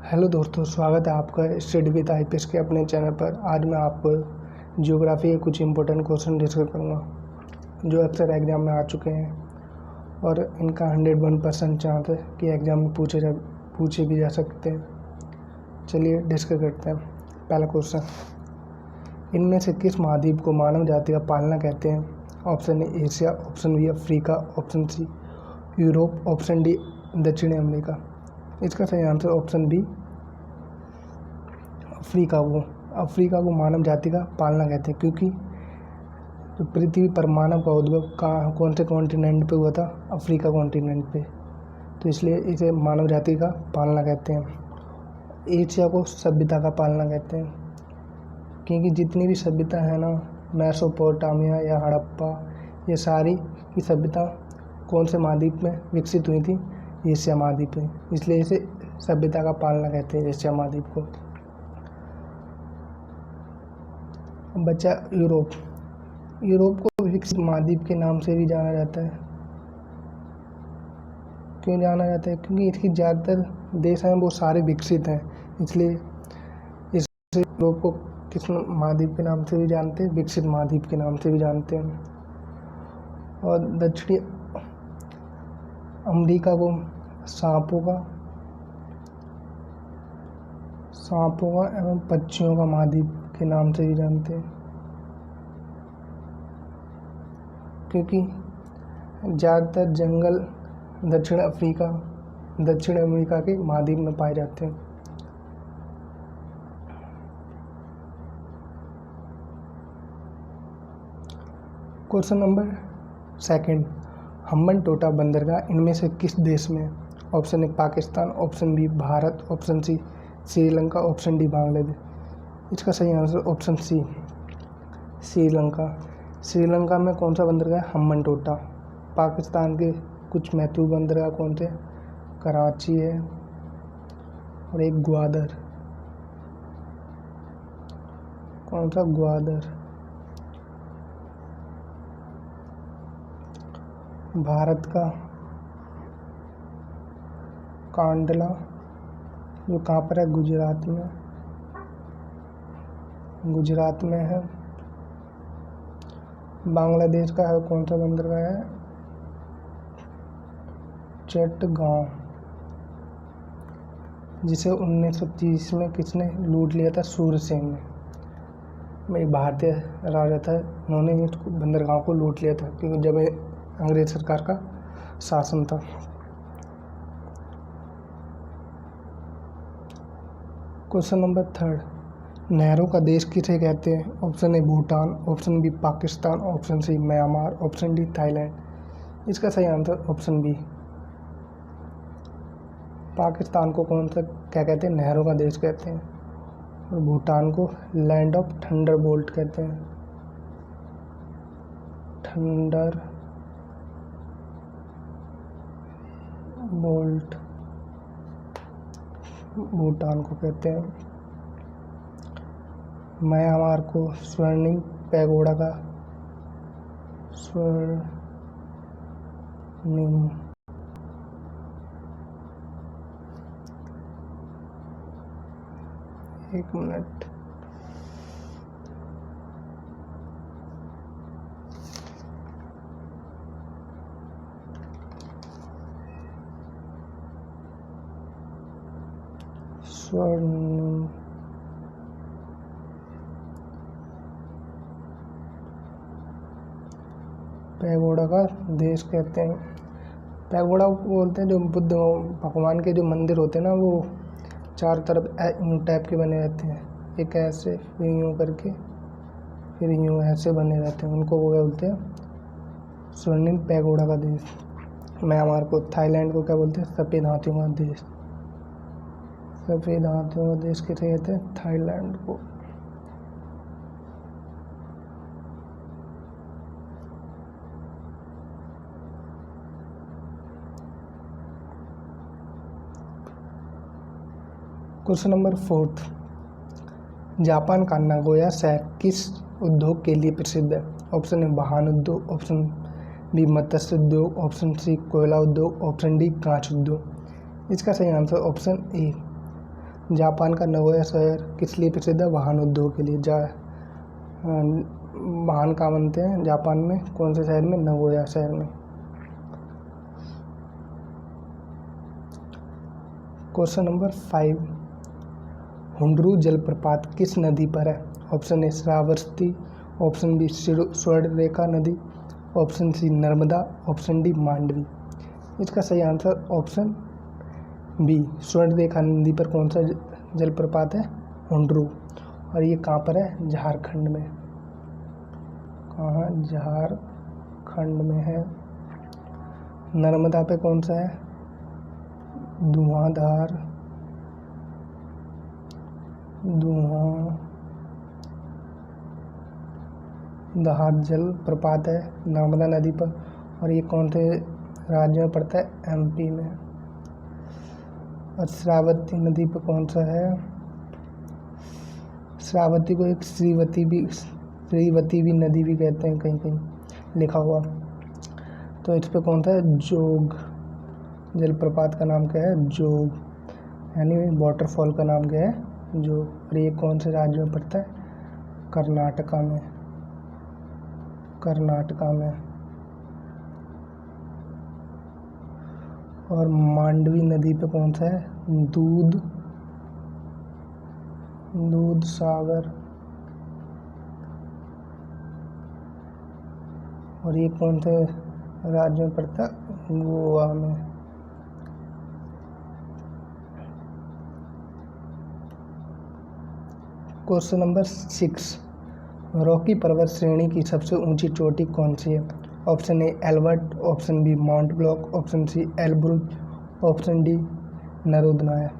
Hello दोस्तों, स्वागत है आपका स्टडी विद आईपीएस के अपने चैनल पर। आज मैं आपको ज्योग्राफी के कुछ इंपॉर्टेंट क्वेश्चन डिस्कस करूँगा जो अक्सर एग्जाम में आ चुके हैं और इनका 101% चांस है कि एग्जाम में पूछे भी जा सकते हैं। चलिए डिस्कस करते हैं। पहला क्वेश्चन, इनमें से किस महाद्वीप को मानव जाति का पालना कहते हैं? Option A Asia, option B Africa, option C Europe, option D दक्षिण अमेरिका। इसका सही आंसर ऑप्शन बी अफ्रीका को मानव जाति का पालना कहते हैं, क्योंकि जो पृथ्वी पर मानव का उद्भव कौन से कॉन्टिनेंट पे हुआ था? अफ्रीका कॉन्टिनेंट पे, तो इसलिए इसे मानव जाति का पालना कहते हैं। एशिया को सभ्यता का पालना कहते हैं, क्योंकि जितनी भी सभ्यता है ना, मेसोपोटामिया या हड़प्पा, ये सारी की सभ्यता कौन से महाद्वीप में विकसित हुई थी? एशिया महाद्वीप में, इसलिए इसे सभ्यता का पालना कहते हैं, एशिया महाद्वीप को। बचा यूरोप। यूरोप को विकसित महाद्वीप के नाम से भी जाना जाता है। क्यों जाना जाता है? क्योंकि इसकी ज़्यादातर देश हैं वो सारे विकसित हैं, इसलिए इस यूरोप को किस महाद्वीप के नाम से भी जानते हैं? विकसित महाद्वीप के नाम से भी जानते हैं। और दक्षिणी अमेरिका को सांपों का एवं पक्षियों का महाद्वीप के नाम से भी जानते हैं, क्योंकि ज़्यादातर जंगल दक्षिण अमेरिका के महाद्वीप में पाए जाते हैं। क्वेश्चन नंबर सेकंड, हम्बनटोटा बंदरगाह इनमें से किस देश में? Option A Pakistan, option B Bharat, option C Sri Lanka, option D Bangladesh. इसका सही answer option C Sri Lanka. Sri Lanka में कौन सा बंदरगाह है? हम्बनटोटा। पाकिस्तान के कुछ महत्वपूर्ण बंदरगाह कौन से? कराची है और एक ग्वादर। कौन सा? ग्वादर। भारत का कांडला, जो कहाँ पर है? गुजरात में है। बांग्लादेश का है कौन सा बंदरगाह है? चट्टगांव, जिसे 1930 में किसने लूट लिया था? सूरसेन ने। एक भारतीय राजा था, उन्होंने इस बंदरगाह को लूट लिया था, क्योंकि जब अंग्रेज सरकार का शासन था। क्वेश्चन नंबर थर्ड, नहरों का देश किसे कहते हैं? Option A Bhutan, option B Pakistan, option C Myanmar, option D Thailand. इसका सही आंसर ऑप्शन बी पाकिस्तान को कौन सा क्या कहते हैं? नहरों का देश कहते हैं। और भूटान को लैंड ऑफ थंडरबोल्ट कहते हैं। थंडर बोल्ट भूटान को कहते हैं। म्यांमार को स्वर्णिम पैगोडा का स्वर्णिम एक मिनट, स्वर्णिम पैगोडा का देश कहते हैं। पैगोडा को बोलते हैं जो बुद्ध भगवान के जो मंदिर होते हैं ना, वो चारों तरफ यूँ टाइप के बने रहते हैं, एक ऐसे फिर यूँ करके फिर यूँ ऐसे बने रहते हैं, उनको वो बोलते हैं स्वर्णिम पैगोडा का देश। म्यांमार को, थाईलैंड को क्या बोलते हैं? सफ़ेद हाथियों का देश। सफ़ेद हाथियों का देश किसे कहते हैं? थाईलैंड को। क्वेश्चन नंबर फोर्थ, जापान का नागोया शहर किस उद्योग के लिए प्रसिद्ध है? ऑप्शन ए वाहन उद्योग, ऑप्शन बी मत्स्य उद्योग, ऑप्शन सी कोयला उद्योग, ऑप्शन डी कांच उद्योग। इसका सही आंसर ऑप्शन ए जापान का नगोया शहर किस लिए प्रसिद्ध है? वाहन उद्योग के लिए। वाहन कहाँ बनते हैं जापान में? कौन से शहर में? नगोया शहर में। क्वेश्चन नंबर 5, हुंडरू जलप्रपात किस नदी पर है? Option A Shravasti, option B Swarnarekha नदी, option C Narmada, option D Mandvi. इसका सही आंसर ऑप्शन बी स्वर्णरेखा नदी पर कौन सा जलप्रपात है? हुंडरू। और ये कहाँ पर है? झारखंड में। कहाँ? झारखंड में है। नर्मदा पे कौन सा है? धुआंधार जल प्रपात है नर्मदा नदी पर। और ये कौन से राज्य में पड़ता है? एमपी में। और श्रावती नदी पर कौन सा है? श्रावती को एक श्रीवती भी नदी भी कहते हैं, कहीं कहीं लिखा हुआ। तो इस पे कौन सा है? जोग। जलप्रपात का नाम क्या है? जोग, यानी वाटरफॉल का नाम क्या है? जोग। और ये कौन से राज्य में पड़ता है? कर्नाटका में। और मांडवी नदी पे कौन सा है? दूध सागर। और ये कौन से राज्य में पड़ता है? गोवा में। क्वेश्चन नंबर 6, रॉकी पर्वत श्रेणी की सबसे ऊंची चोटी कौन सी है? Option A Elbert, option B mount Blanc, option C Elbrus, option D Narodnaya.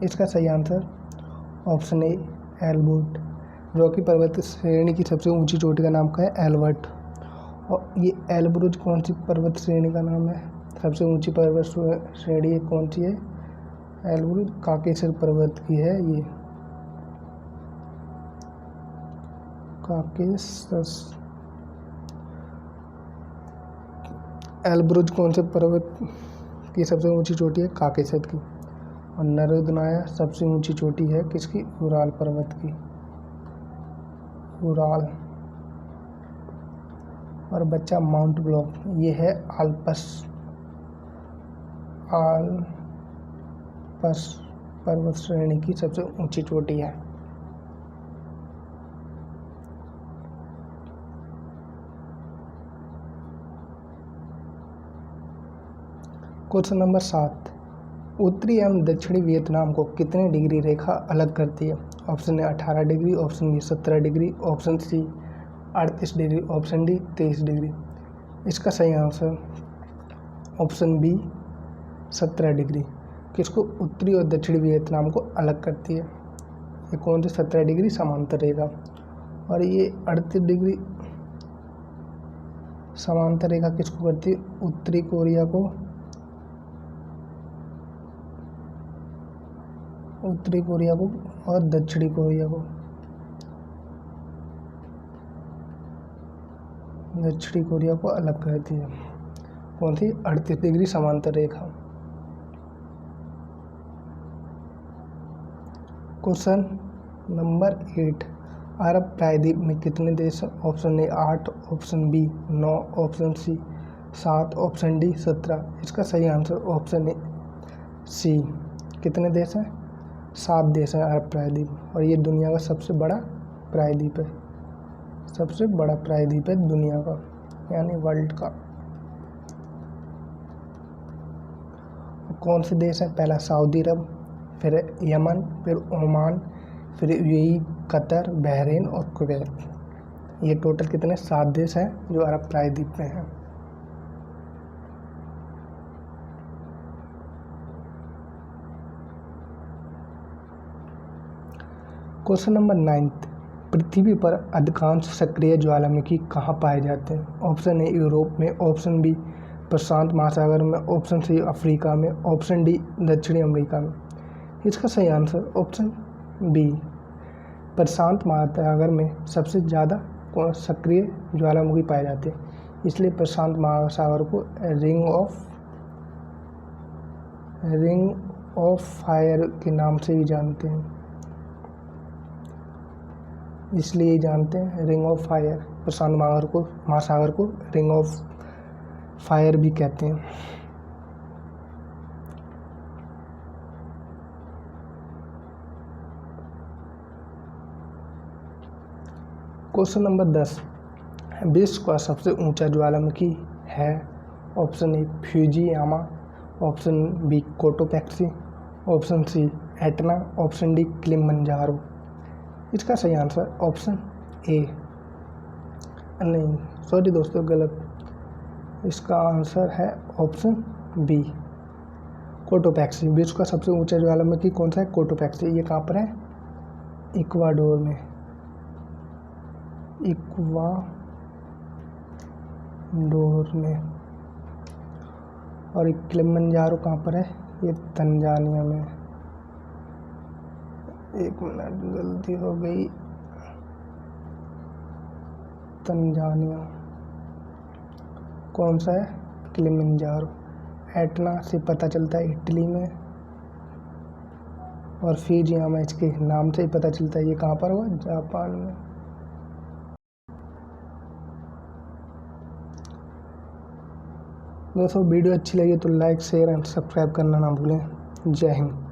इसका सही answer option A Elbert. Rocky पर्वत श्रेणी की सबसे ऊंची चोटी का नाम क्या है? एल्बर्ट। और ये एल्ब्रुज कौन सी पर्वत श्रेणी का नाम है? सबसे ऊंची पर्वत श्रेणी कौन सी है? एल्ब्रुज काकेशस पर्वत की है ये। काकेशस। एल्ब्रुज कौन से पर्वत की सबसे ऊंची चोटी है? काकेशस की। और नरोदनाया सबसे ऊंची चोटी है किसकी? उराल पर्वत की। उराल। और बच्चा माउंट ब्लॉक, ये है आल्पस पर्वत श्रेणी की सबसे ऊंची चोटी है। क्वेश्चन नंबर 7, उत्तरी एवं दक्षिणी वियतनाम को कितने डिग्री रेखा अलग करती है? Option A 18 degree, option B 17 degree, option C 38 degree, option D 23 degree. इसका सही आंसर ऑप्शन बी 17 डिग्री। किसको? उत्तरी और दक्षिणी वियतनाम को अलग करती है। ये कौन सी? 17 डिग्री समांतर रेखा। और ये 38 डिग्री समांतर रेखा किसको करती है? उत्तरी कोरिया को। और दक्षिणी कोरिया को। दक्षिणी कोरिया को अलग करती है। कौन सी? 38 डिग्री समांतर रेखा। क्वेश्चन नंबर 8, अरब प्रायद्वीप में कितने देश हैं? Option A 8, option B 9, option C 7, option D 17। इसका सही आंसर ऑप्शन ए सी। कितने देश हैं? 7 देश हैं अरब प्रायद्वीप। और ये दुनिया का सबसे बड़ा प्रायद्वीप है। सबसे बड़ा प्रायद्वीप है दुनिया का, यानी वर्ल्ड का। कौन से देश हैं? पहला सऊदी अरब, फिर यमन, फिर ओमान, फिर यूएई, कतर, बहरीन और कुवैत। ये टोटल कितने? 7 देश हैं जो अरब प्रायद्वीप में हैं। क्वेश्चन नंबर 9, पृथ्वी पर अधिकांश सक्रिय ज्वालामुखी कहाँ पाए जाते हैं? ऑप्शन ए यूरोप में, ऑप्शन बी प्रशांत महासागर में, ऑप्शन सी अफ्रीका में, ऑप्शन डी दक्षिणी अमेरिका में। इसका सही आंसर ऑप्शन बी प्रशांत महासागर में सबसे ज़्यादा सक्रिय ज्वालामुखी पाए जाते हैं, इसलिए प्रशांत महासागर को रिंग ऑफ फायर के नाम से भी जानते हैं, इसलिए जानते हैं रिंग ऑफ फायर। प्रशांत महासागर को रिंग ऑफ फायर भी कहते हैं। क्वेश्चन नंबर 10, विश्व का सबसे ऊंचा ज्वालामुखी है? Option A Fujiyama, option B Cotopaxi, option C Etna, option D Kilimanjaro. इसका सही आंसर ऑप्शन ए, नहीं सॉरी दोस्तों गलत, इसका आंसर है ऑप्शन बी कोटोपैक्सी। विश्व का सबसे ऊंचा ज्वालामुखी कौन सा है? कोटोपैक्सी। ये कहाँ पर है? इक्वाडोर में, इक्वाडोर में। और किलिमंजारो कहाँ पर है? ये तंजानिया में। एक मिनट गलती हो गई, तंजानिया। कौन सा है? किलिमंजारो। एटना से पता चलता है इटली में, और फ्यूजियामा इसके नाम से ही पता चलता है ये कहाँ पर हुआ? जापान में। दोस्तों वीडियो अच्छी लगी तो लाइक शेयर एंड सब्सक्राइब करना ना भूलें। जय हिंद।